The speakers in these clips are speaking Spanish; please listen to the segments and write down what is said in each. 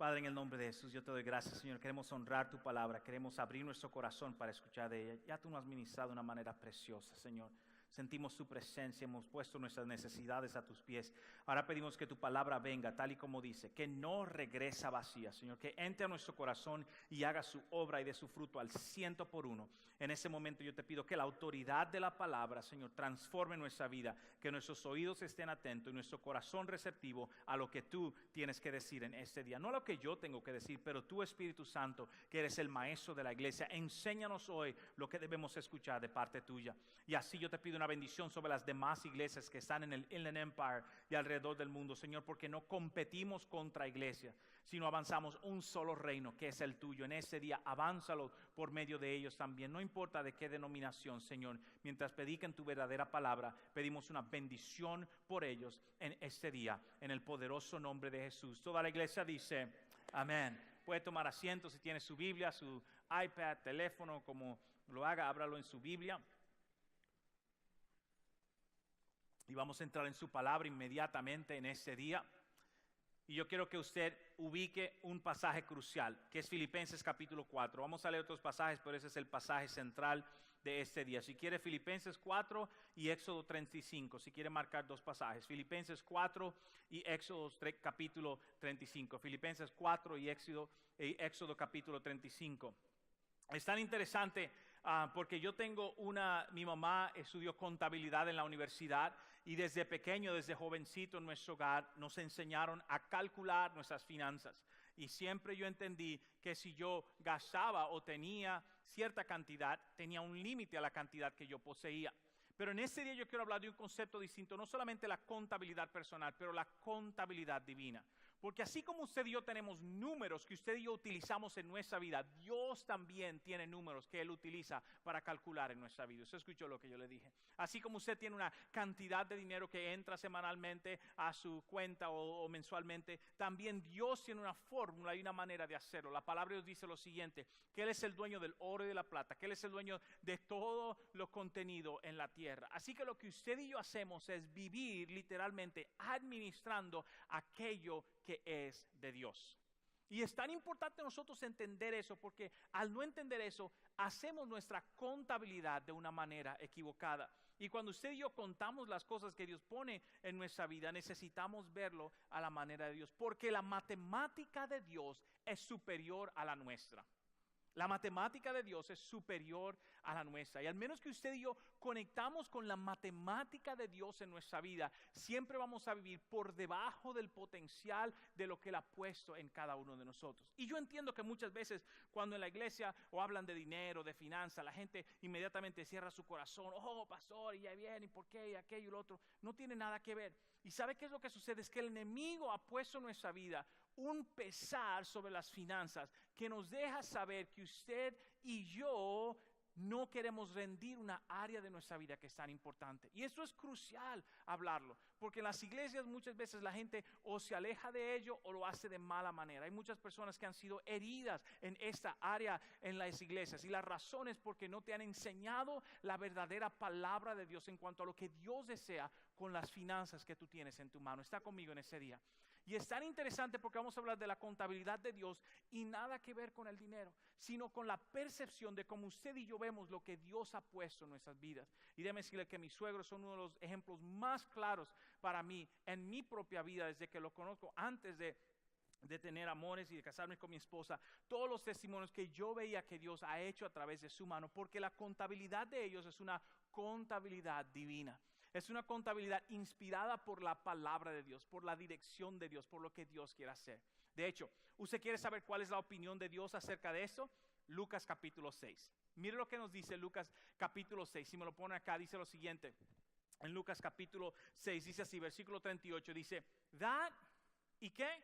Padre, en el nombre de Jesús, yo te doy gracias, Señor. Queremos honrar tu palabra, queremos abrir nuestro corazón para escuchar de ella. Ya tú nos has ministrado de una manera preciosa, Señor. Sentimos tu presencia, hemos puesto nuestras necesidades a tus pies. Ahora pedimos que tu palabra venga tal y como dice, que no regresa vacía, Señor, que entre a nuestro corazón y haga su obra y dé su fruto al 100%. En ese momento yo te pido que la autoridad de la palabra, Señor, transforme nuestra vida, que nuestros oídos estén atentos y nuestro corazón receptivo a lo que tú tienes que decir en este día. No lo que yo tengo que decir, pero tú, Espíritu Santo, que eres el maestro de la iglesia, enséñanos hoy lo que debemos escuchar de parte tuya. Y así yo te pido una bendición sobre las demás iglesias que están en el Inland Empire y alrededor del mundo, Señor, porque no competimos contra iglesias, sino avanzamos un solo reino, que es el tuyo. En ese día, avánzalo por medio de ellos también. No importa de qué denominación, Señor, mientras prediquen tu verdadera palabra, pedimos una bendición por ellos en este día, en el poderoso nombre de Jesús. Toda la iglesia dice, amén. Puede tomar asiento si tiene su Biblia, su iPad, teléfono, como lo haga, ábralo en su Biblia. Y vamos a entrar en su palabra inmediatamente en este día. Y yo quiero que usted ubique un pasaje crucial, que es Filipenses capítulo 4. Vamos a leer otros pasajes, pero ese es el pasaje central de este día. Si quiere, Filipenses 4 y Éxodo 35. Si quiere marcar dos pasajes, Filipenses 4 y Éxodo capítulo 35. Filipenses 4 y Éxodo capítulo 35. Es tan interesante porque yo tengo mi mamá estudió contabilidad en la universidad y desde pequeño, desde jovencito en nuestro hogar nos enseñaron a calcular nuestras finanzas. Y siempre yo entendí que si yo gastaba o tenía cierta cantidad, tenía un límite a la cantidad que yo poseía. Pero en este día yo quiero hablar de un concepto distinto, no solamente la contabilidad personal, pero la contabilidad divina. Porque así como usted y yo tenemos números que usted y yo utilizamos en nuestra vida, Dios también tiene números que Él utiliza para calcular en nuestra vida. Usted escuchó lo que yo le dije. Así como usted tiene una cantidad de dinero que entra semanalmente a su cuenta o mensualmente, también Dios tiene una fórmula y una manera de hacerlo. La palabra de Dios dice lo siguiente, que Él es el dueño del oro y de la plata, que Él es el dueño de todo lo contenido en la tierra. Así que lo que usted y yo hacemos es vivir literalmente administrando aquello que es de Dios. Y es tan importante nosotros entender eso, porque al no entender eso, hacemos nuestra contabilidad de una manera equivocada. Y cuando usted y yo contamos las cosas que Dios pone en nuestra vida, necesitamos verlo a la manera de Dios, porque la matemática de Dios es superior a la nuestra. La matemática de Dios es superior a la nuestra. Y al menos que usted y yo conectamos con la matemática de Dios en nuestra vida, siempre vamos a vivir por debajo del potencial de lo que Él ha puesto en cada uno de nosotros. Y yo entiendo que muchas veces cuando en la iglesia o hablan de dinero, de finanzas, la gente inmediatamente cierra su corazón. Oh, pastor, y ya viene, ¿y por qué? Y aquello y lo otro. No tiene nada que ver. ¿Y sabe qué es lo que sucede? Es que el enemigo ha puesto en nuestra vida un pesar sobre las finanzas que nos deja saber que usted y yo no queremos rendir una área de nuestra vida que es tan importante. Y eso es crucial hablarlo, porque en las iglesias muchas veces la gente o se aleja de ello o lo hace de mala manera. Hay muchas personas que han sido heridas en esta área en las iglesias, y la razón es porque no te han enseñado la verdadera palabra de Dios en cuanto a lo que Dios desea con las finanzas que tú tienes en tu mano. Está conmigo en ese día. Y es tan interesante porque vamos a hablar de la contabilidad de Dios y nada que ver con el dinero, sino con la percepción de cómo usted y yo vemos lo que Dios ha puesto en nuestras vidas. Y déjeme decirle que mis suegros son uno de los ejemplos más claros para mí en mi propia vida desde que lo conozco, antes de tener amores y de casarme con mi esposa. Todos los testimonios que yo veía que Dios ha hecho a través de su mano, porque la contabilidad de ellos es una contabilidad divina. Es una contabilidad inspirada por la palabra de Dios, por la dirección de Dios, por lo que Dios quiere hacer. De hecho, ¿usted quiere saber cuál es la opinión de Dios acerca de eso? Lucas capítulo 6. Mire lo que nos dice Lucas capítulo 6. Si me lo pone acá, dice lo siguiente. En Lucas capítulo 6 dice así, versículo 38, dice, dad, ¿y qué?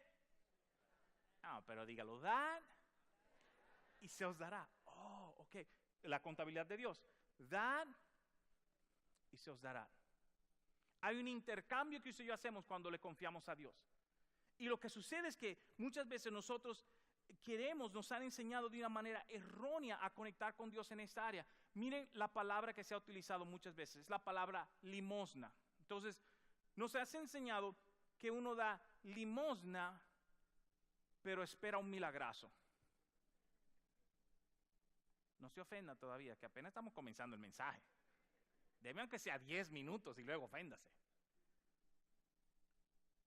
No, pero dígalo, dad y se os dará. Oh, ok. La contabilidad de Dios. Dad y se os dará. Hay un intercambio que usted y yo hacemos cuando le confiamos a Dios. Y lo que sucede es que muchas veces nosotros nos han enseñado de una manera errónea a conectar con Dios en esta área. Miren la palabra que se ha utilizado muchas veces, es la palabra limosna. Entonces, nos has enseñado que uno da limosna, pero espera un milagrazo. No se ofenda todavía, que apenas estamos comenzando el mensaje. Deme aunque sea 10 minutos y luego oféndase.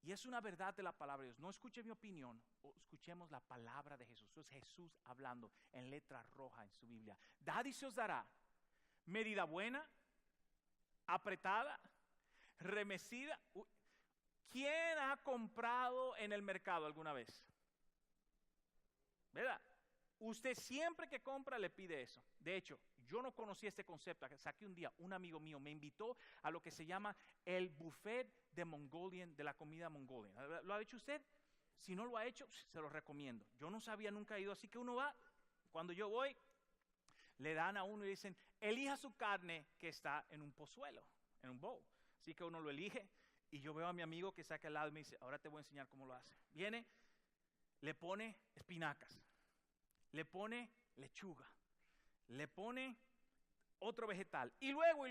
Y es una verdad de la palabra de Dios. No escuche mi opinión, escuchemos la palabra de Jesús. Es Jesús hablando en letra roja en su Biblia. Dad y se os dará. Medida buena, apretada, remecida. ¿Quién ha comprado en el mercado alguna vez? ¿Verdad? Usted siempre que compra le pide eso. De hecho, yo no conocía este concepto. Hasta que un día un amigo mío me invitó a lo que se llama el buffet de Mongolian, de la comida mongolian. ¿Lo ha hecho usted? Si no lo ha hecho, se lo recomiendo. Yo no sabía, nunca he ido, así que uno va. Cuando yo voy, le dan a uno y dicen, elija su carne que está en un pozuelo, en un bowl. Así que uno lo elige y yo veo a mi amigo que está aquí al lado y me dice, ahora te voy a enseñar cómo lo hace. Viene, le pone espinacas. Le pone lechuga, le pone otro vegetal y luego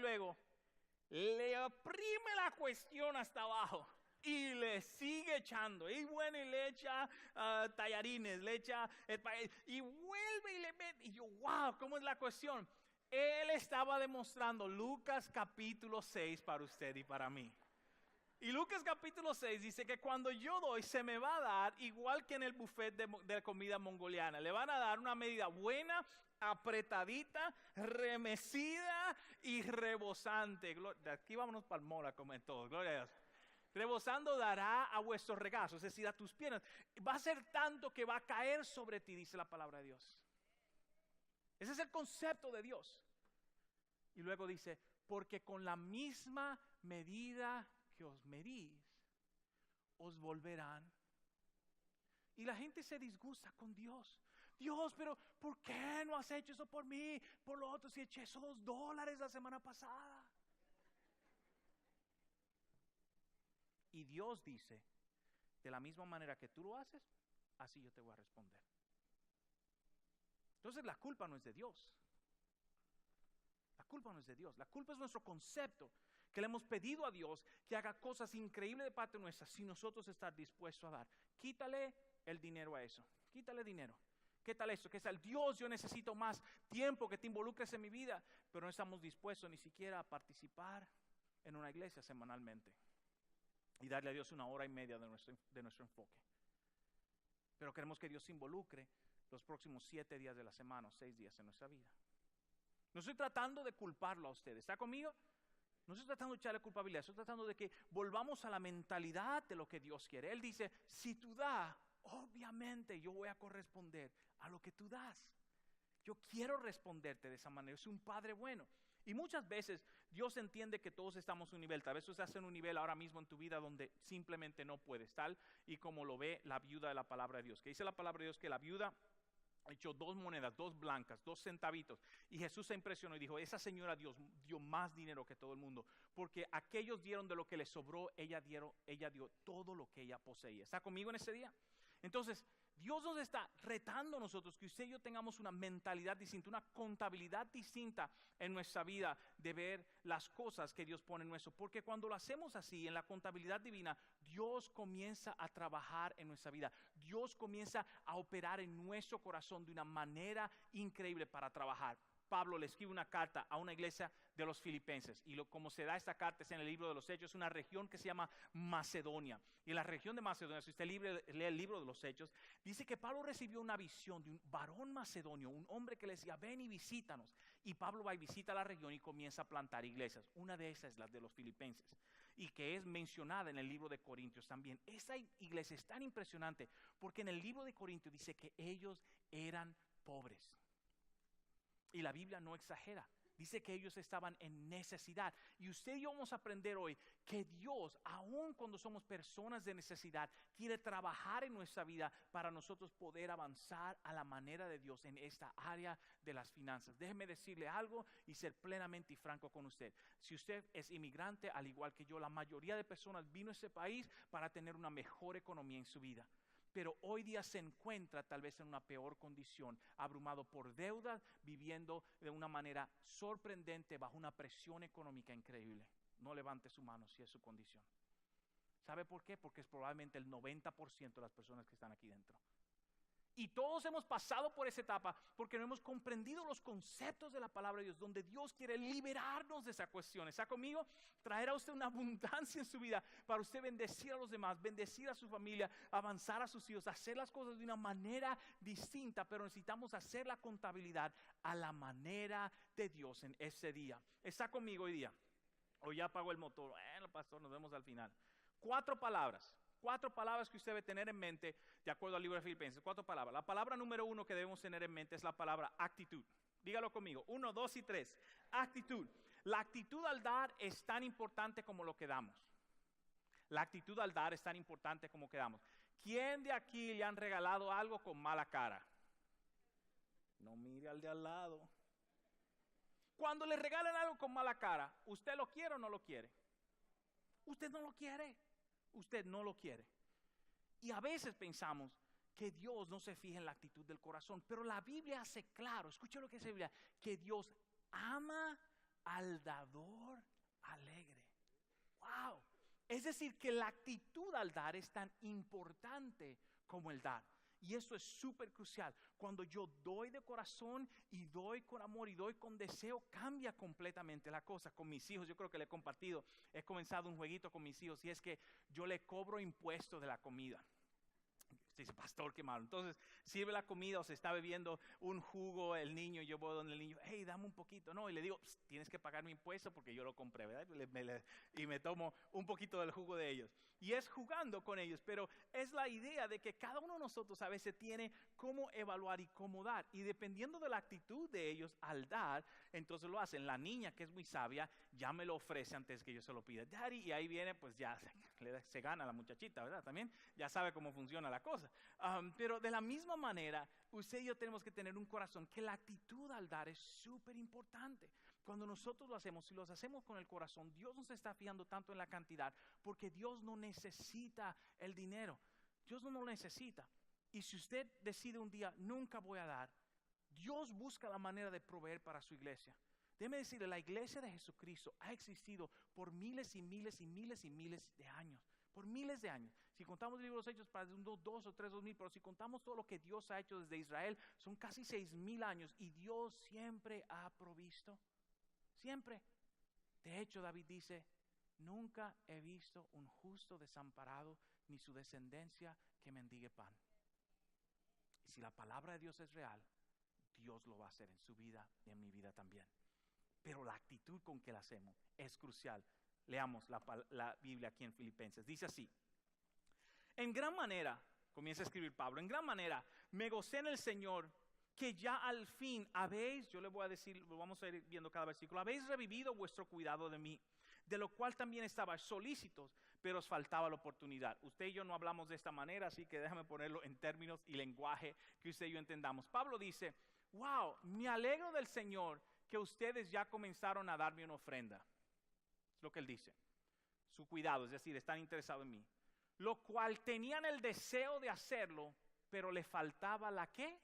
le oprime la cuestión hasta abajo y le sigue echando. Y bueno, y le echa tallarines, le echa y vuelve y le mete. Y yo, wow, ¿cómo es la cuestión? Él estaba demostrando Lucas capítulo 6 para usted y para mí. Y Lucas capítulo 6 dice que cuando yo doy se me va a dar igual que en el buffet de comida mongoliana. Le van a dar una medida buena, apretadita, remecida y rebosante. De aquí vámonos para el mora a comer todo. Gloria a Dios. Rebosando dará a vuestros regazos, es decir, a tus piernas. Va a ser tanto que va a caer sobre ti, dice la palabra de Dios. Ese es el concepto de Dios. Y luego dice, porque con la misma medida que os medís, os volverán. Y la gente se disgusta con Dios. Dios, pero ¿por qué no has hecho eso por mí? Por lo otro, si eché esos $2 la semana pasada. Y Dios dice, de la misma manera que tú lo haces, así yo te voy a responder. Entonces la culpa no es de Dios. La culpa no es de Dios. La culpa es nuestro concepto, que le hemos pedido a Dios que haga cosas increíbles de parte nuestra sin nosotros estar dispuestos a dar. Quítale el dinero a eso. Quítale dinero. ¿Qué tal esto? ¿Qué tal? Dios, yo necesito más tiempo que te involucres en mi vida, pero no estamos dispuestos ni siquiera a participar en una iglesia semanalmente y darle a Dios 1 hora y media de nuestro enfoque. Pero queremos que Dios se involucre los próximos 7 días de la semana o 6 días en nuestra vida. No estoy tratando de culparlo a usted. ¿Está conmigo? No estoy tratando de echarle culpabilidad. Estoy tratando de que volvamos a la mentalidad de lo que Dios quiere. Él dice, si tú das, obviamente yo voy a corresponder a lo que tú das. Yo quiero responderte de esa manera. Soy un padre bueno. Y muchas veces Dios entiende que todos estamos en un nivel. Tal vez tú estás en un nivel ahora mismo en tu vida donde simplemente no puedes, tal y como lo ve la viuda de la palabra de Dios. Que dice la palabra de Dios que la viuda echó 2 monedas, 2 blancas, 2 centavitos. Y Jesús se impresionó y dijo, esa señora dio más dinero que todo el mundo. Porque aquellos dieron de lo que les sobró, ella dio todo lo que ella poseía. ¿Está conmigo en ese día? Entonces, Dios nos está retando a nosotros que usted y yo tengamos una mentalidad distinta, una contabilidad distinta en nuestra vida de ver las cosas que Dios pone en nuestro. Porque cuando lo hacemos así, en la contabilidad divina, Dios comienza a trabajar en nuestra vida. Dios comienza a operar en nuestro corazón de una manera increíble para trabajar. Pablo le escribe una carta a una iglesia de los filipenses y como se da esta carta es en el libro de los Hechos, una región que se llama Macedonia. Y en la región de Macedonia, si usted lee el libro de los Hechos, dice que Pablo recibió una visión de un varón macedonio, un hombre que le decía, ven y visítanos. Y Pablo va y visita la región y comienza a plantar iglesias. Una de esas es la de los filipenses y que es mencionada en el libro de Corintios también. Esa iglesia es tan impresionante porque en el libro de Corintios dice que ellos eran pobres. Y la Biblia no exagera. Dice que ellos estaban en necesidad. Y usted y yo vamos a aprender hoy que Dios, aun cuando somos personas de necesidad, quiere trabajar en nuestra vida para nosotros poder avanzar a la manera de Dios en esta área de las finanzas. Déjeme decirle algo y ser plenamente y franco con usted. Si usted es inmigrante, al igual que yo, la mayoría de personas vino a este país para tener una mejor economía en su vida. Pero hoy día se encuentra tal vez en una peor condición, abrumado por deudas, viviendo de una manera sorprendente bajo una presión económica increíble. No levante su mano si es su condición. ¿Sabe por qué? Porque es probablemente el 90% de las personas que están aquí dentro. Y todos hemos pasado por esa etapa porque no hemos comprendido los conceptos de la palabra de Dios, donde Dios quiere liberarnos de esa cuestión. ¿Está conmigo? Traer a usted una abundancia en su vida para usted bendecir a los demás, bendecir a su familia, avanzar a sus hijos, hacer las cosas de una manera distinta, pero necesitamos hacer la contabilidad a la manera de Dios en ese día. ¿Está conmigo hoy día? O ya apagó el motor. Bueno, pastor, nos vemos al final. 4 palabras que usted debe tener en mente de acuerdo al libro de Filipenses. 4 palabras. La palabra número 1 que debemos tener en mente es la palabra actitud. Dígalo conmigo. 1, 2 y 3. Actitud. La actitud al dar es tan importante como lo que damos. La actitud al dar es tan importante como que damos. ¿Quién de aquí le han regalado algo con mala cara? No mire al de al lado. Cuando le regalan algo con mala cara, ¿usted lo quiere o no lo quiere? Usted no lo quiere. Usted no lo quiere. Y a veces pensamos que Dios no se fija en la actitud del corazón, pero la Biblia hace claro, escuche lo que dice la Biblia, que Dios ama al dador alegre. Wow. Es decir, que la actitud al dar es tan importante como el dar. Y eso es súper crucial. Cuando yo doy de corazón y doy con amor y doy con deseo, cambia completamente la cosa. Con mis hijos, yo creo que le he compartido, he comenzado un jueguito con mis hijos y es que yo le cobro impuestos de la comida. Dice, pastor, qué malo. Entonces sirve la comida o se está bebiendo un jugo el niño, yo voy donde el niño, hey, dame un poquito, no, y le digo, tienes que pagar mi impuesto porque yo lo compré, ¿verdad? Y me tomo un poquito del jugo de ellos. Y es jugando con ellos, pero es la idea de que cada uno de nosotros a veces tiene cómo evaluar y cómo dar. Y dependiendo de la actitud de ellos al dar, entonces lo hacen. La niña, que es muy sabia, ya me lo ofrece antes que yo se lo pida. Daddy, y ahí viene, pues ya se gana la muchachita, ¿verdad? También ya sabe cómo funciona la cosa. Pero de la misma manera, usted y yo tenemos que tener un corazón que la actitud al dar es súper importante. Cuando nosotros lo hacemos, si lo hacemos con el corazón, Dios no se está fijando tanto en la cantidad, porque Dios no necesita el dinero. Dios no lo necesita. Y si usted decide un día, nunca voy a dar, Dios busca la manera de proveer para su iglesia. Déjeme decirle, la iglesia de Jesucristo ha existido por miles y miles y miles y miles de años. Por miles de años. Si contamos libros hechos para unos 2 o 3, 2000, pero si contamos todo lo que Dios ha hecho desde Israel, son casi 6000 años y Dios siempre ha provisto. Siempre. De hecho, David dice, nunca he visto un justo desamparado ni su descendencia que mendigue pan. Y si la palabra de Dios es real, Dios lo va a hacer en su vida y en mi vida también. Pero la actitud con que la hacemos es crucial. Leamos la Biblia aquí en Filipenses. Dice así. En gran manera, comienza a escribir Pablo, en gran manera me gocé en el Señor que ya al fin habéis, yo le voy a decir, lo vamos a ir viendo cada versículo, habéis revivido vuestro cuidado de mí, de lo cual también estabais solícitos, pero os faltaba la oportunidad. Usted y yo no hablamos de esta manera, así que déjame ponerlo en términos y lenguaje que usted y yo entendamos. Pablo dice, wow, me alegro del Señor que ustedes ya comenzaron a darme una ofrenda. Es lo que él dice. Su cuidado, es decir, están interesados en mí. Lo cual tenían el deseo de hacerlo, pero le faltaba ¿la qué?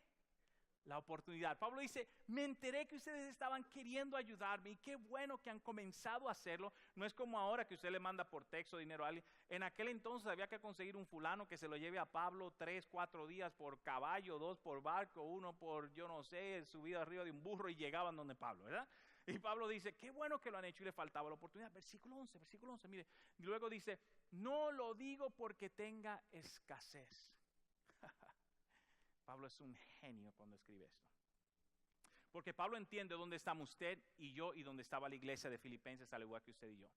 La oportunidad. Pablo dice, me enteré que ustedes estaban queriendo ayudarme y qué bueno que han comenzado a hacerlo. No es como ahora que usted le manda por texto dinero a alguien. En aquel entonces había que conseguir un fulano que se lo lleve a Pablo 3, 4 días por caballo, 2 por barco, 1 por, yo no sé, subido arriba de un burro y llegaban donde Pablo, ¿verdad? Y Pablo dice, qué bueno que lo han hecho y le faltaba la oportunidad. Versículo 11, mire. Y luego dice, no lo digo porque tenga escasez. Pablo es un genio cuando escribe esto. Porque Pablo entiende dónde estamos usted y yo y dónde estaba la iglesia de Filipenses, al igual que usted y yo.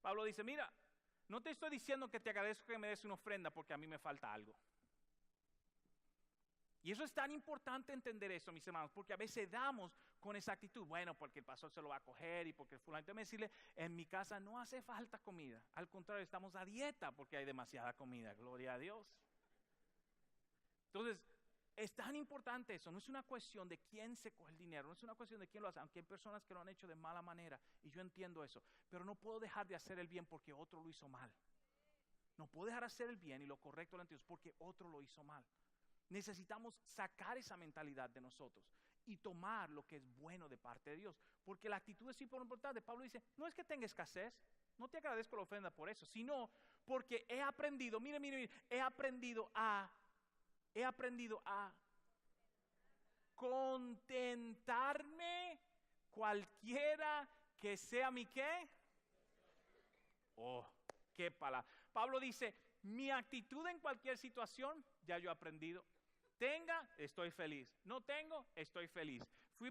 Pablo dice, mira, no te estoy diciendo que te agradezco que me des una ofrenda porque a mí me falta algo. Y eso es tan importante entender eso, mis hermanos, porque a veces damos con esa actitud, bueno, porque el pastor se lo va a coger y porque el fulano. Entonces decirle, en mi casa no hace falta comida, al contrario, estamos a dieta porque hay demasiada comida, gloria a Dios. Entonces, es tan importante eso, no es una cuestión de quién se coge el dinero, no es una cuestión de quién lo hace, aunque hay personas que lo han hecho de mala manera, y yo entiendo eso, pero no puedo dejar de hacer el bien porque otro lo hizo mal. No puedo dejar de hacer el bien y lo correcto delante de Dios porque otro lo hizo mal. Necesitamos sacar esa mentalidad de nosotros y tomar lo que es bueno de parte de Dios, porque la actitud es importante. Pablo dice, no es que tenga escasez, no te agradezco la ofrenda por eso, sino porque he aprendido, mire, he aprendido a contentarme cualquiera que sea mi ¿qué? Oh, qué palabra. Pablo dice, mi actitud en cualquier situación, ya yo he aprendido. Tenga, estoy feliz. No tengo, estoy feliz.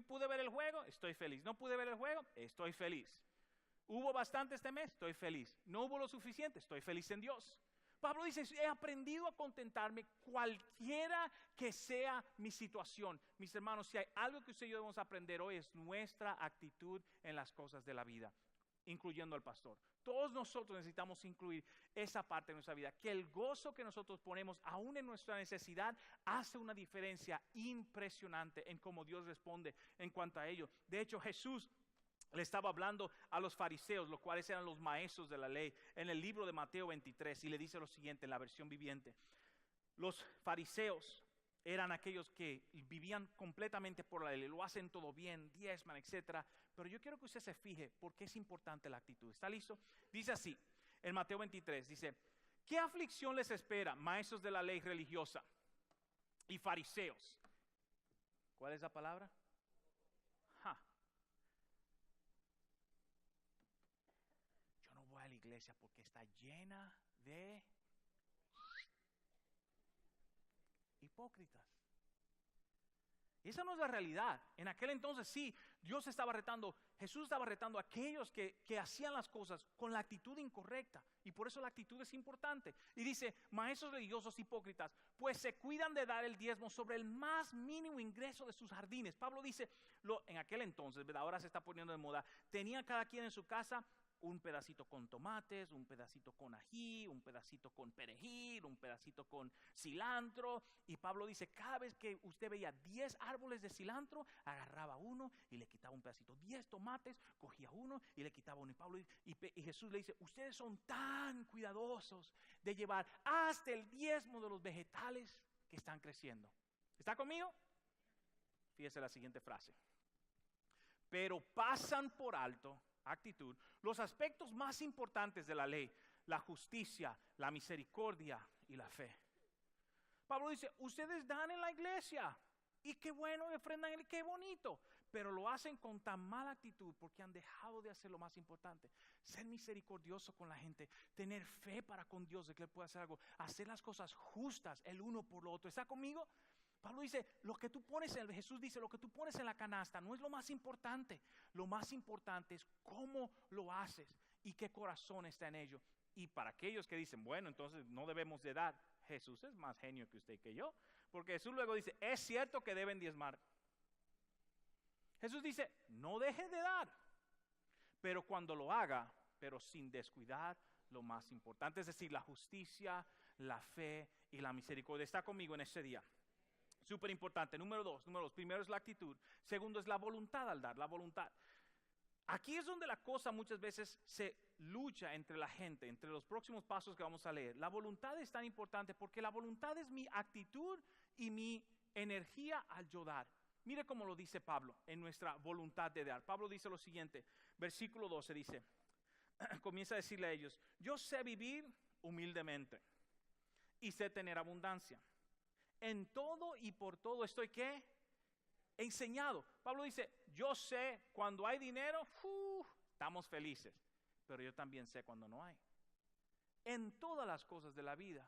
Pude ver el juego, estoy feliz. No pude ver el juego, estoy feliz. Hubo bastante este mes, estoy feliz. No hubo lo suficiente, estoy feliz en Dios. Pablo dice, he aprendido a contentarme cualquiera que sea mi situación. Mis hermanos, si hay algo que usted y yo debemos aprender hoy es nuestra actitud en las cosas de la vida, incluyendo al pastor. Todos nosotros necesitamos incluir esa parte de nuestra vida, que el gozo que nosotros ponemos aún en nuestra necesidad hace una diferencia impresionante en cómo Dios responde en cuanto a ello. De hecho, Jesús le estaba hablando a los fariseos, los cuales eran los maestros de la ley, en el libro de Mateo 23, y le dice lo siguiente en la versión viviente. Los fariseos eran aquellos que vivían completamente por la ley, lo hacen todo bien, diezman, etc. Pero yo quiero que usted se fije porque es importante la actitud. ¿Está listo? Dice así, en Mateo 23, dice, ¿qué aflicción les espera, maestros de la ley religiosa y fariseos? ¿Cuál es la palabra? Iglesia porque está llena de hipócritas. Y esa no es la realidad. En aquel entonces sí, Dios estaba retando, Jesús estaba retando a aquellos que hacían las cosas con la actitud incorrecta. Y por eso la actitud es importante. Y dice, maestros religiosos hipócritas, pues se cuidan de dar el diezmo sobre el más mínimo ingreso de sus jardines. Pablo dice, en aquel entonces, ¿verdad? Ahora se está poniendo de moda, tenía cada quien en su casa un pedacito con tomates, un pedacito con ají, un pedacito con perejil, un pedacito con cilantro. Y Pablo dice, cada vez que usted veía 10 árboles de cilantro, agarraba uno y le quitaba un pedacito. 10 tomates, cogía uno y le quitaba uno. Y Jesús le dice, ustedes son tan cuidadosos de llevar hasta el diezmo de los vegetales que están creciendo. ¿Está conmigo? Fíjese la siguiente frase. Pero pasan por alto, actitud, los aspectos más importantes de la ley, la justicia, la misericordia y la fe. Pablo dice, ustedes dan en la iglesia y qué bueno, ofrendan, qué bonito, pero lo hacen con tan mala actitud porque han dejado de hacer lo más importante, ser misericordioso con la gente, tener fe para con Dios de que Él pueda hacer algo, hacer las cosas justas el uno por lo otro. ¿Está conmigo? Pablo dice, Jesús dice, lo que tú pones en la canasta no es lo más importante. Lo más importante es cómo lo haces y qué corazón está en ello. Y para aquellos que dicen, bueno, entonces no debemos de dar, Jesús es más genio que usted y que yo. Porque Jesús luego dice, es cierto que deben diezmar. Jesús dice, no deje de dar, pero cuando lo haga, pero sin descuidar lo más importante. Es decir, la justicia, la fe y la misericordia. Está conmigo en este día. Súper importante. Número dos. Primero es la actitud. Segundo es la voluntad al dar, la voluntad. Aquí es donde la cosa muchas veces se lucha entre la gente, entre los próximos pasos que vamos a leer. La voluntad es tan importante porque la voluntad es mi actitud y mi energía al yo dar. Mire cómo lo dice Pablo en nuestra voluntad de dar. Pablo dice lo siguiente, versículo 12 dice, comienza a decirle a ellos, yo sé vivir humildemente y sé tener abundancia. En todo y por todo estoy ¿qué? Enseñado. Pablo dice, yo sé cuando hay dinero, estamos felices, pero yo también sé cuando no hay. En todas las cosas de la vida,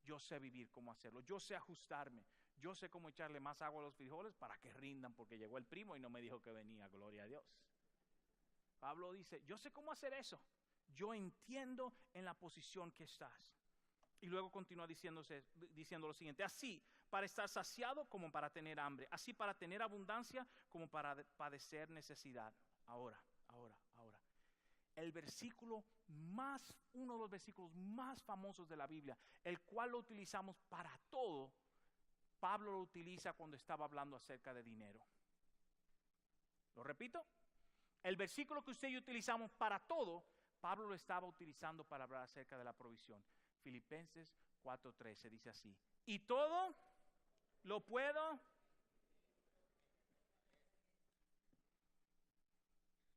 yo sé vivir cómo hacerlo, yo sé ajustarme, yo sé cómo echarle más agua a los frijoles para que rindan, porque llegó el primo y no me dijo que venía, gloria a Dios. Pablo dice, yo sé cómo hacer eso, yo entiendo en la posición que estás. Y luego continúa diciendo lo siguiente, así para estar saciado como para tener hambre, así para tener abundancia como para padecer necesidad. Ahora. Uno de los versículos más famosos de la Biblia, el cual lo utilizamos para todo, Pablo lo utiliza cuando estaba hablando acerca de dinero. ¿Lo repito? El versículo que usted y yo utilizamos para todo, Pablo lo estaba utilizando para hablar acerca de la provisión. Filipenses 4:13 dice así, y todo lo puedo.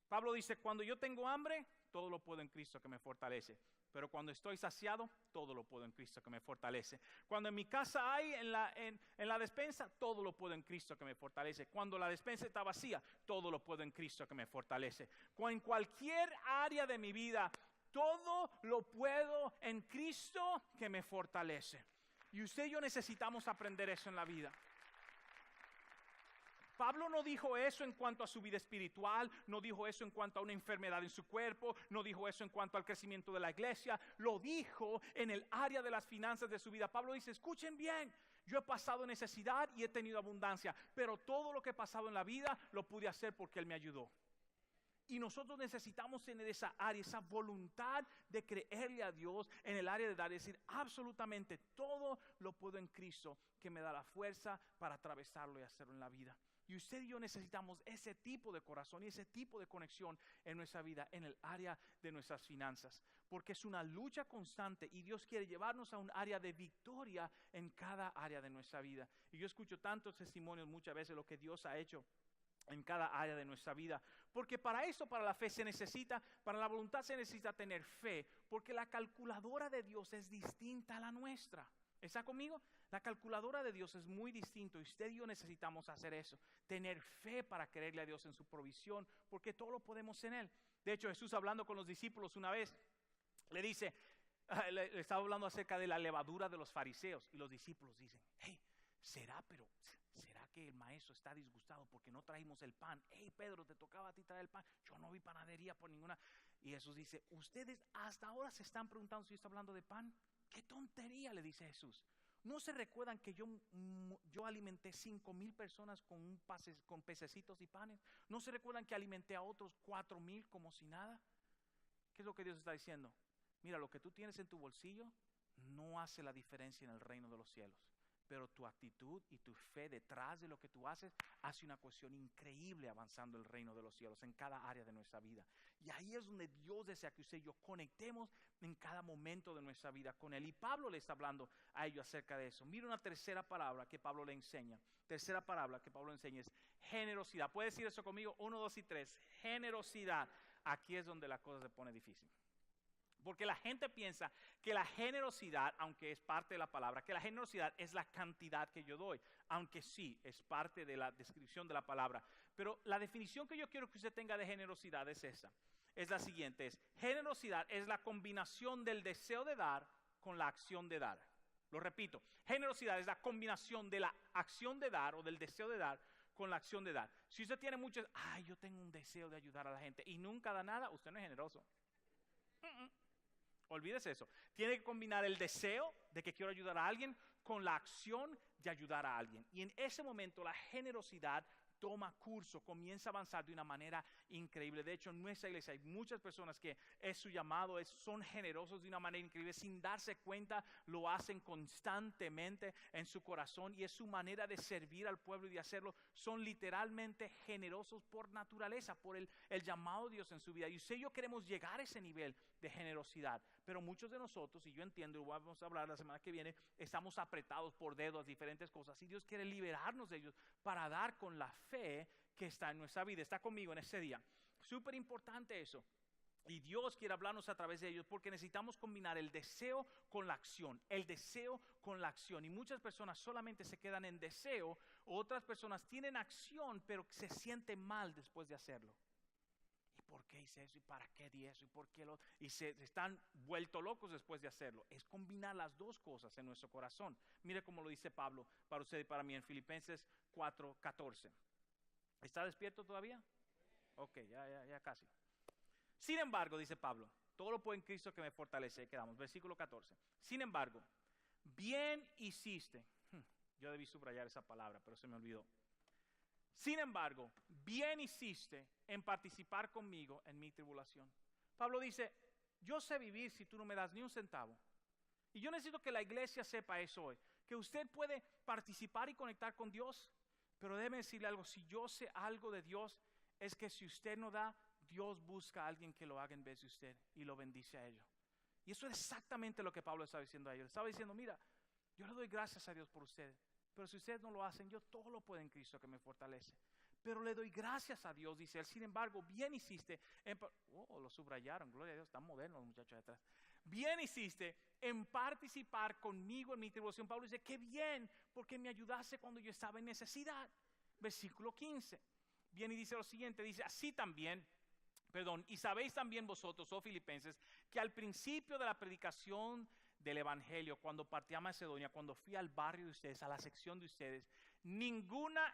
Pablo dice, cuando yo tengo hambre, todo lo puedo en Cristo que me fortalece. Pero cuando estoy saciado, todo lo puedo en Cristo que me fortalece. Cuando en mi casa hay, en la despensa, todo lo puedo en Cristo que me fortalece. Cuando la despensa está vacía, todo lo puedo en Cristo que me fortalece. En cualquier área de mi vida, todo lo puedo en Cristo que me fortalece. Y usted y yo necesitamos aprender eso en la vida. Pablo no dijo eso en cuanto a su vida espiritual, no dijo eso en cuanto a una enfermedad en su cuerpo, no dijo eso en cuanto al crecimiento de la iglesia, lo dijo en el área de las finanzas de su vida. Pablo dice, escuchen bien, yo he pasado necesidad y he tenido abundancia, pero todo lo que he pasado en la vida lo pude hacer porque Él me ayudó. Y nosotros necesitamos tener esa área, esa voluntad de creerle a Dios en el área de dar, es decir, absolutamente todo lo puedo en Cristo que me da la fuerza para atravesarlo y hacerlo en la vida. Y usted y yo necesitamos ese tipo de corazón y ese tipo de conexión en nuestra vida, en el área de nuestras finanzas. Porque es una lucha constante y Dios quiere llevarnos a un área de victoria en cada área de nuestra vida. Y yo escucho tantos testimonios muchas veces de lo que Dios ha hecho en cada área de nuestra vida. Porque para eso, para la fe se necesita, para la voluntad se necesita tener fe. Porque la calculadora de Dios es distinta a la nuestra. ¿Está conmigo? La calculadora de Dios es muy distinto y usted y yo necesitamos hacer eso. Tener fe para creerle a Dios en su provisión, porque todo lo podemos en Él. De hecho, Jesús hablando con los discípulos una vez, le dice, le estaba hablando acerca de la levadura de los fariseos. Y los discípulos dicen, hey, ¿será que el maestro está disgustado porque no trajimos el pan? Hey, Pedro, te tocaba a ti traer el pan. Yo no vi panadería por ninguna. Y Jesús dice, ustedes hasta ahora se están preguntando si yo estoy hablando de pan. ¡Qué tontería!, le dice Jesús. ¿No se recuerdan que yo alimenté 5,000 personas con pececitos y panes? ¿No se recuerdan que alimenté a otros 4,000 como si nada? ¿Qué es lo que Dios está diciendo? Mira, lo que tú tienes en tu bolsillo no hace la diferencia en el reino de los cielos. Pero tu actitud y tu fe detrás de lo que tú haces hace una cuestión increíble avanzando el reino de los cielos en cada área de nuestra vida. Y ahí es donde Dios desea que usted y yo conectemos en cada momento de nuestra vida con Él. Y Pablo le está hablando a ellos acerca de eso. Mira una tercera palabra que Pablo le enseña. Tercera palabra que Pablo le enseña es generosidad. ¿Puede decir eso conmigo? 1, 2 y 3. Generosidad. Aquí es donde la cosa se pone difícil. Porque la gente piensa que la generosidad, aunque es parte de la palabra, que la generosidad es la cantidad que yo doy, aunque sí, es parte de la descripción de la palabra. Pero la definición que yo quiero que usted tenga de generosidad es esa. Es la siguiente, generosidad es la combinación del deseo de dar con la acción de dar. Lo repito, generosidad es la combinación de la acción de dar o del deseo de dar con la acción de dar. Si usted tiene muchos, yo tengo un deseo de ayudar a la gente y nunca da nada, usted no es generoso. Olvídese eso. Tiene que combinar el deseo de que quiero ayudar a alguien con la acción de ayudar a alguien. Y en ese momento la generosidad toma curso, comienza a avanzar de una manera increíble. De hecho, en nuestra iglesia hay muchas personas que es su llamado, son generosos de una manera increíble. Sin darse cuenta, lo hacen constantemente en su corazón y es su manera de servir al pueblo y de hacerlo. Son literalmente generosos por naturaleza, por el llamado de Dios en su vida. Y usted y yo queremos llegar a ese nivel de generosidad, pero muchos de nosotros, y yo entiendo, y vamos a hablar la semana que viene, estamos apretados por dedos, diferentes cosas, y Dios quiere liberarnos de ellos para dar con la fe que está en nuestra vida. Está conmigo en este día. Súper importante eso. Y Dios quiere hablarnos a través de ellos porque necesitamos combinar el deseo con la acción. El deseo con la acción. Y muchas personas solamente se quedan en deseo. Otras personas tienen acción pero se sienten mal después de hacerlo. ¿Y por qué hice eso? ¿Y para qué di eso? ¿Y por qué lo? Y se están vueltos locos después de hacerlo. Es combinar las dos cosas en nuestro corazón. Mire cómo lo dice Pablo para usted y para mí en Filipenses 4:14. ¿Está despierto todavía? Ok, ya casi. Sin embargo, dice Pablo, todo lo puedo en Cristo que me fortalece. Ahí quedamos, versículo 14. Sin embargo, bien hiciste. Yo debí subrayar esa palabra, pero se me olvidó. Sin embargo, bien hiciste en participar conmigo en mi tribulación. Pablo dice, yo sé vivir si tú no me das ni un centavo. Y yo necesito que la iglesia sepa eso hoy. Que usted puede participar y conectar con Dios. Pero déjeme decirle algo, si yo sé algo de Dios, es que si usted no da, Dios busca a alguien que lo haga en vez de usted y lo bendice a ellos. Y eso es exactamente lo que Pablo estaba diciendo a ellos. Estaba diciendo, mira, yo le doy gracias a Dios por ustedes, pero si ustedes no lo hacen, yo todo lo puedo en Cristo que me fortalece. Pero le doy gracias a Dios, dice él. Sin embargo, bien hiciste. Lo subrayaron, gloria a Dios, están modernos los muchachos de atrás. bien hiciste en participar conmigo en mi tribulación. Pablo dice, qué bien, porque me ayudaste cuando yo estaba en necesidad. Versículo 15. Viene y dice lo siguiente, dice, así también, y sabéis también vosotros, oh filipenses, que al principio de la predicación del evangelio, cuando partí a Macedonia, cuando fui al barrio de ustedes, a la sección de ustedes, ninguna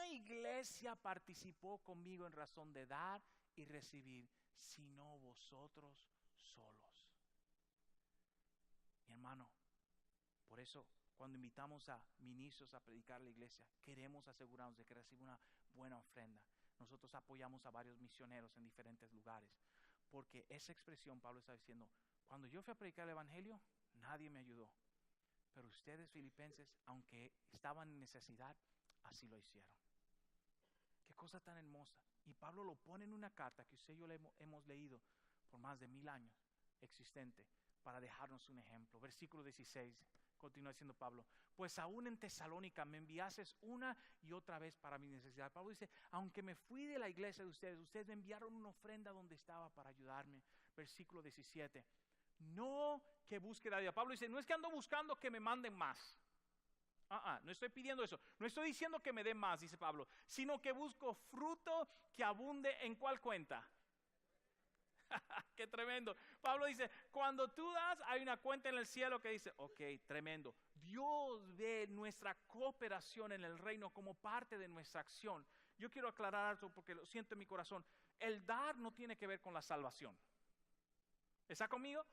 iglesia participó conmigo en razón de dar y recibir, sino vosotros solos. Mi hermano, por eso cuando invitamos a ministros a predicar a la iglesia, queremos asegurarnos de que reciba una buena ofrenda. Nosotros apoyamos a varios misioneros en diferentes lugares, porque esa expresión, Pablo está diciendo, cuando yo fui a predicar el evangelio, nadie me ayudó. Pero ustedes, filipenses, aunque estaban en necesidad, así lo hicieron. Qué cosa tan hermosa. Y Pablo lo pone en una carta que usted y yo hemos leído por más de 1000 años, existente, para dejarnos un ejemplo. Versículo 16, continúa diciendo Pablo, pues aún en Tesalónica me enviases una y otra vez para mi necesidad. Pablo dice, aunque me fui de la iglesia de ustedes me enviaron una ofrenda donde estaba para ayudarme. Versículo 17, no que busque la vida. Pablo dice, no es que ando buscando que me manden más. No estoy pidiendo eso. No estoy diciendo que me den más, dice Pablo, sino que busco fruto que abunde en ¿cuál cuenta? Qué tremendo. Pablo dice, cuando tú das, hay una cuenta en el cielo que dice, ok, tremendo. Dios ve nuestra cooperación en el reino como parte de nuestra acción. Yo quiero aclarar esto porque lo siento en mi corazón. El dar no tiene que ver con la salvación. ¿Está conmigo?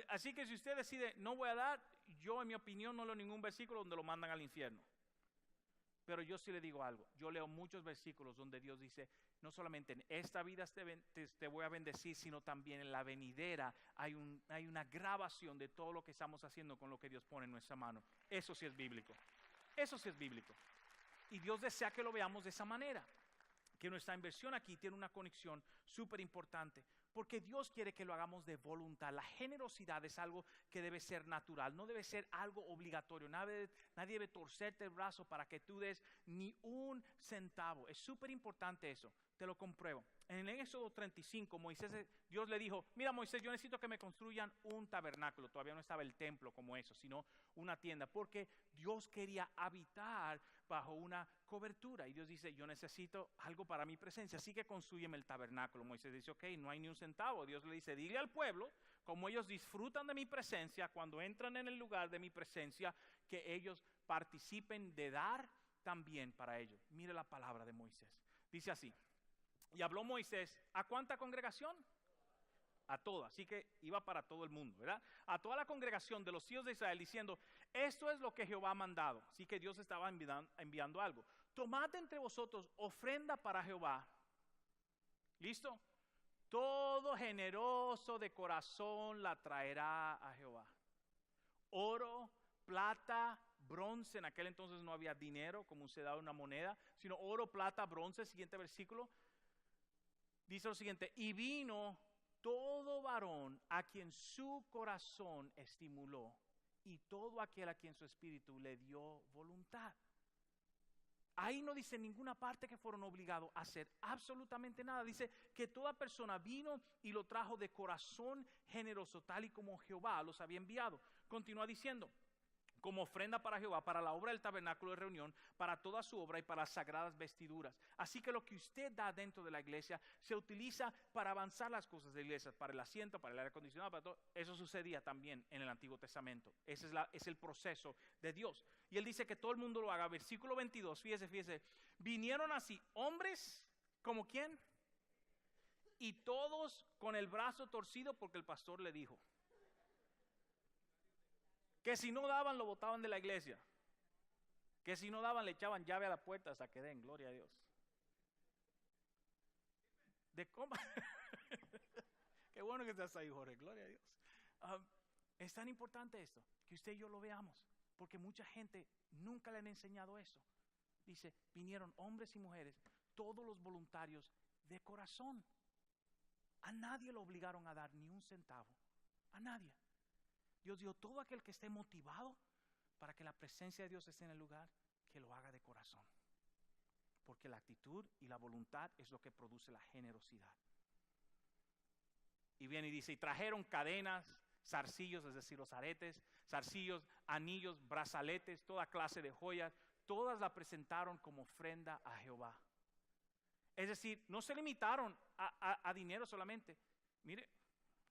Así que si usted decide, no voy a dar, yo en mi opinión no leo ningún versículo donde lo mandan al infierno. Pero yo sí le digo algo, yo leo muchos versículos donde Dios dice, no solamente en esta vida te voy a bendecir, sino también en la venidera hay una grabación de todo lo que estamos haciendo con lo que Dios pone en nuestra mano. Eso sí es bíblico, eso sí es bíblico. Y Dios desea que lo veamos de esa manera, que nuestra inversión aquí tiene una conexión súper importante, porque Dios quiere que lo hagamos de voluntad. La generosidad es algo que debe ser natural, no debe ser algo obligatorio. Nadie debe torcerte el brazo para que tú des ni un centavo. Es súper importante eso, te lo compruebo. En el Éxodo 35, Dios le dijo, mira Moisés, yo necesito que me construyan un tabernáculo. Todavía no estaba el templo como eso, sino una tienda, porque Dios quería habitar bajo una cobertura. Y Dios dice, yo necesito algo para mi presencia, así que construyeme el tabernáculo. Moisés dice, ok, no hay ni un centavo. Dios le dice, dile al pueblo, como ellos disfrutan de mi presencia, cuando entran en el lugar de mi presencia, que ellos participen de dar también para ellos. Mire la palabra de Moisés. Dice así, y habló Moisés, ¿a cuánta congregación? A toda, así que iba para todo el mundo, ¿verdad? A toda la congregación de los hijos de Israel diciendo, esto es lo que Jehová ha mandado. Así que Dios estaba enviando algo. Tomad entre vosotros ofrenda para Jehová. ¿Listo? Todo generoso de corazón la traerá a Jehová. Oro, plata, bronce. En aquel entonces no había dinero como se da una moneda, sino oro, plata, bronce. Siguiente versículo. Dice lo siguiente, y vino todo varón a quien su corazón estimuló, y todo aquel a quien su espíritu le dio voluntad. Ahí no dice en ninguna parte que fueron obligados a hacer absolutamente nada. Dice que toda persona vino y lo trajo de corazón generoso, tal y como Jehová los había enviado. Continúa diciendo, como ofrenda para Jehová, para la obra del tabernáculo de reunión, para toda su obra y para las sagradas vestiduras. Así que lo que usted da dentro de la iglesia se utiliza para avanzar las cosas de la iglesia, para el asiento, para el aire acondicionado, para todo. Eso sucedía también en el Antiguo Testamento. Ese es el proceso de Dios. Y Él dice que todo el mundo lo haga. Versículo 22, fíjese. Vinieron así hombres, ¿como quién? Y todos con el brazo torcido porque el pastor le dijo. Que si no daban, lo botaban de la iglesia. Que si no daban, le echaban llave a la puerta hasta que den, gloria a Dios. ¿De cómo? Qué bueno que estás ahí, Jorge, gloria a Dios. Es tan importante esto, que usted y yo lo veamos, porque mucha gente nunca le han enseñado eso. Dice, vinieron hombres y mujeres, todos los voluntarios de corazón. A nadie lo obligaron a dar ni un centavo, a nadie. Dios dijo, todo aquel que esté motivado para que la presencia de Dios esté en el lugar, que lo haga de corazón. porque la actitud y la voluntad es lo que produce la generosidad. Y viene y dice, y trajeron cadenas, zarcillos, es decir, los aretes, zarcillos, anillos, brazaletes, toda clase de joyas, todas la presentaron como ofrenda a Jehová. Es decir, no se limitaron a dinero solamente. Mire,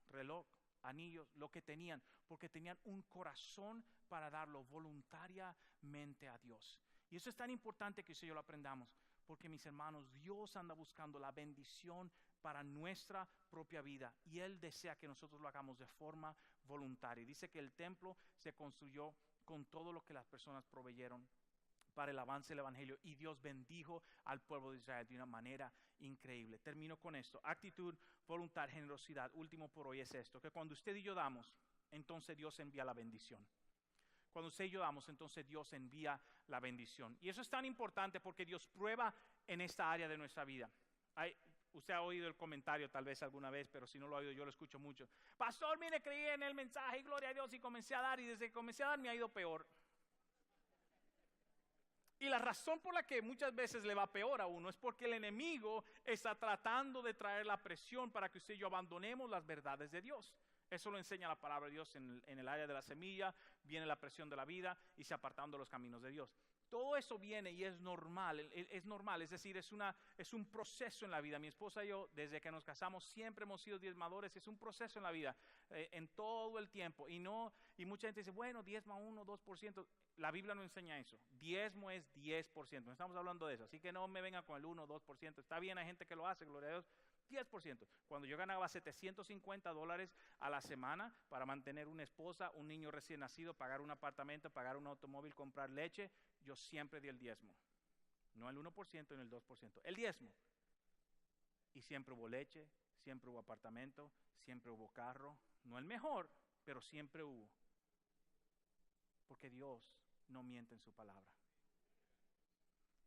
reloj, anillos, lo que tenían, porque tenían un corazón para darlo voluntariamente a Dios. Y eso es tan importante que eso yo lo aprendamos, porque mis hermanos, Dios anda buscando la bendición para nuestra propia vida y Él desea que nosotros lo hagamos de forma voluntaria. Dice que el templo se construyó con todo lo que las personas proveyeron para el avance del evangelio y Dios bendijo al pueblo de Israel de una manera increíble. Termino con esto: actitud, voluntad, generosidad. Último por hoy es esto, que cuando usted y yo damos, entonces Dios envía la bendición. Cuando usted y yo damos, entonces Dios envía la bendición. Y eso es tan importante porque Dios prueba en esta área de nuestra vida. Usted ha oído el comentario tal vez alguna vez, pero si no lo ha oído, yo lo escucho mucho. Pastor, mire, creí en el mensaje y gloria a Dios y comencé a dar, y desde que comencé a dar me ha ido peor. Y la razón por la que muchas veces le va peor a uno es porque el enemigo está tratando de traer la presión para que usted y yo abandonemos las verdades de Dios. Eso lo enseña la palabra de Dios en el área de la semilla. Viene la presión de la vida y se apartando los caminos de Dios. Todo eso viene y es normal, es decir, es un proceso en la vida. Mi esposa y yo, desde que nos casamos, siempre hemos sido diezmadores. Es un proceso en la vida, en todo el tiempo. Y mucha gente dice, bueno, diezma 1, 2%. La Biblia no enseña eso. Diezmo es 10%. No estamos hablando de eso. Así que no me vengan con el 1 o 2%. Está bien, hay gente que lo hace, gloria a Dios. 10%. Cuando yo ganaba $750 a la semana para mantener una esposa, un niño recién nacido, pagar un apartamento, pagar un automóvil, comprar leche, yo siempre di el diezmo. No el 1% ni el 2%. El diezmo. Y siempre hubo leche, siempre hubo apartamento, siempre hubo carro. No el mejor, pero siempre hubo. Porque Dios no miente en su palabra.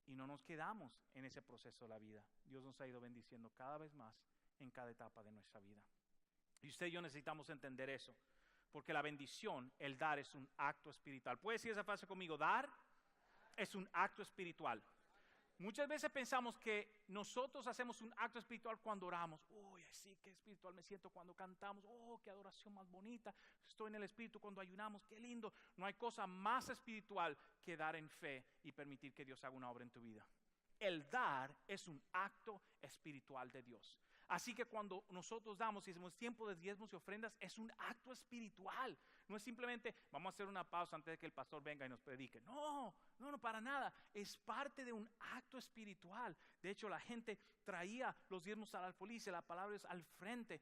Y no nos quedamos en ese proceso de la vida. Dios nos ha ido bendiciendo cada vez más en cada etapa de nuestra vida. Y usted y yo necesitamos entender eso. Porque la bendición, el dar, es un acto espiritual. ¿Puede decir esa frase conmigo? Dar es un acto espiritual. Muchas veces pensamos que nosotros hacemos un acto espiritual cuando oramos. Uy, sí, qué espiritual me siento cuando cantamos. Oh, qué adoración más bonita. Estoy en el espíritu cuando ayunamos. Qué lindo. No hay cosa más espiritual que dar en fe y permitir que Dios haga una obra en tu vida. El dar es un acto espiritual de Dios. Así que cuando nosotros damos y hacemos tiempo de diezmos y ofrendas, es un acto espiritual. No es simplemente, vamos a hacer una pausa antes de que el pastor venga y nos predique. No, para nada. Es parte de un acto espiritual. De hecho, la gente traía los diezmos al alfolí, la palabra es al frente.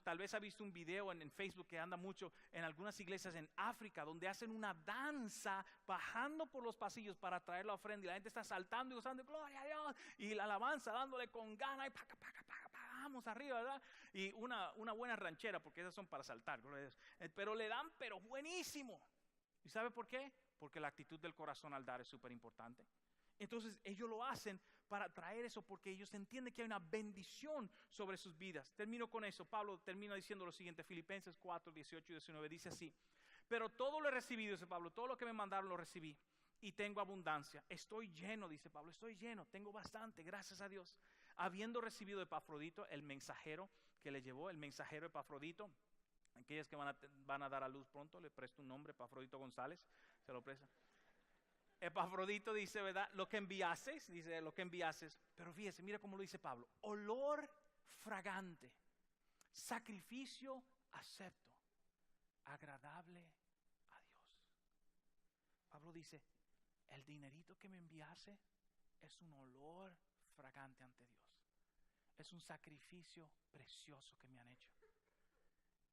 Tal vez ha visto un video en Facebook que anda mucho en algunas iglesias en África, donde hacen una danza bajando por los pasillos para traer la ofrenda. Y la gente está saltando y gozando, gloria a Dios. Y la alabanza dándole con gana y vamos arriba, ¿verdad? Y una buena ranchera, porque esas son para saltar, gloria a Dios. Pero le dan, pero buenísimo. ¿Y sabe por qué? Porque la actitud del corazón al dar es súper importante. Entonces ellos lo hacen para traer eso, porque ellos entienden que hay una bendición sobre sus vidas. Termino con eso. Pablo termina diciendo lo siguiente, Filipenses 4, 18 y 19, dice así: pero todo lo he recibido, dice Pablo, todo lo que me mandaron lo recibí y tengo abundancia. Estoy lleno, dice Pablo, estoy lleno, tengo bastante, gracias a Dios. Habiendo recibido de Epafrodito, el mensajero que le llevó, el mensajero Epafrodito. Aquellas que van a dar a luz pronto, le presto un nombre, Epafrodito González, se lo presta. Epafrodito dice, ¿verdad? Lo que enviases, dice, lo que enviases. Pero fíjese, mira cómo lo dice Pablo: olor fragante, sacrificio acepto, agradable a Dios. Pablo dice, el dinerito que me enviase es un olor fragante ante Dios. Es un sacrificio precioso que me han hecho.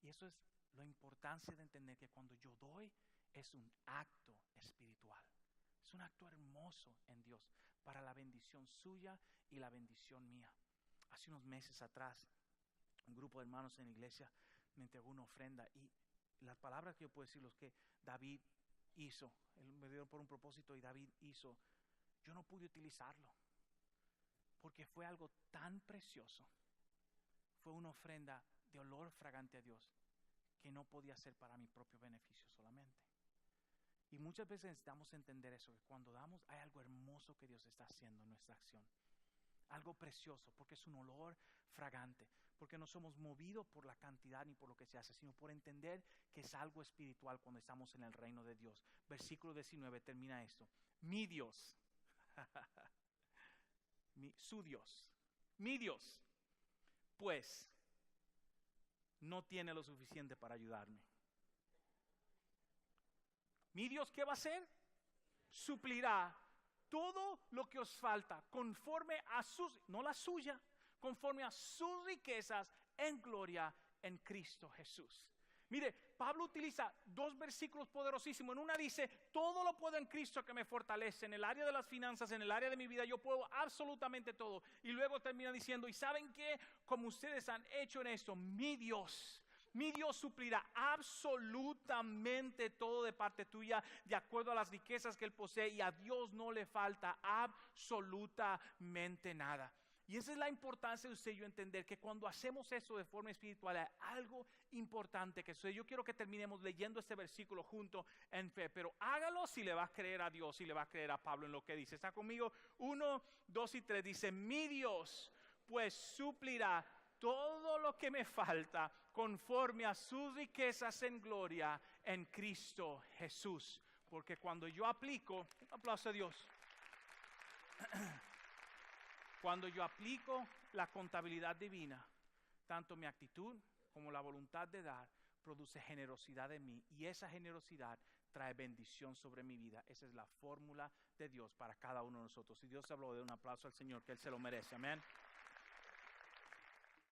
Y eso es la importancia de entender que cuando yo doy es un acto espiritual. Es un acto hermoso en Dios para la bendición suya y la bendición mía. Hace unos meses atrás, un grupo de hermanos en la iglesia me entregó una ofrenda y las palabras que yo puedo decir, los que David hizo, él me dio por un propósito y David hizo, yo no pude utilizarlo porque fue algo tan precioso. Fue una ofrenda de olor fragante a Dios que no podía ser para mi propio beneficio solamente. Y muchas veces necesitamos entender eso, que cuando damos hay algo hermoso que Dios está haciendo en nuestra acción. Algo precioso, porque es un olor fragante, porque no somos movidos por la cantidad ni por lo que se hace, sino por entender que es algo espiritual cuando estamos en el reino de Dios. Versículo 19 termina esto. Mi Dios, su Dios, mi Dios, pues no tiene lo suficiente para ayudarme. Mi Dios, ¿qué va a hacer? Suplirá todo lo que os falta conforme a sus, no la suya, conforme a sus riquezas en gloria en Cristo Jesús. Mire, Pablo utiliza dos versículos poderosísimos. En una dice, todo lo puedo en Cristo que me fortalece. En el área de las finanzas, en el área de mi vida, yo puedo absolutamente todo. Y luego termina diciendo, ¿y saben qué? Como ustedes han hecho en esto, mi Dios suplirá absolutamente todo de parte tuya, de acuerdo a las riquezas que Él posee, y a Dios no le falta absolutamente nada. Y esa es la importancia de usted y yo entender que cuando hacemos eso de forma espiritual hay algo importante que sucede. Yo quiero que terminemos leyendo este versículo junto en fe, pero hágalo si le va a creer a Dios, si le va a creer a Pablo en lo que dice. ¿Está conmigo? 1, 2 y 3 dice, mi Dios pues suplirá todo lo que me falta conforme a sus riquezas en gloria en Cristo Jesús. Porque cuando yo aplico, un aplauso a Dios. Cuando yo aplico la contabilidad divina, tanto mi actitud como la voluntad de dar produce generosidad en mí, y esa generosidad trae bendición sobre mi vida. Esa es la fórmula de Dios para cada uno de nosotros. Y Dios habló de un aplauso al Señor, que Él se lo merece. Amén.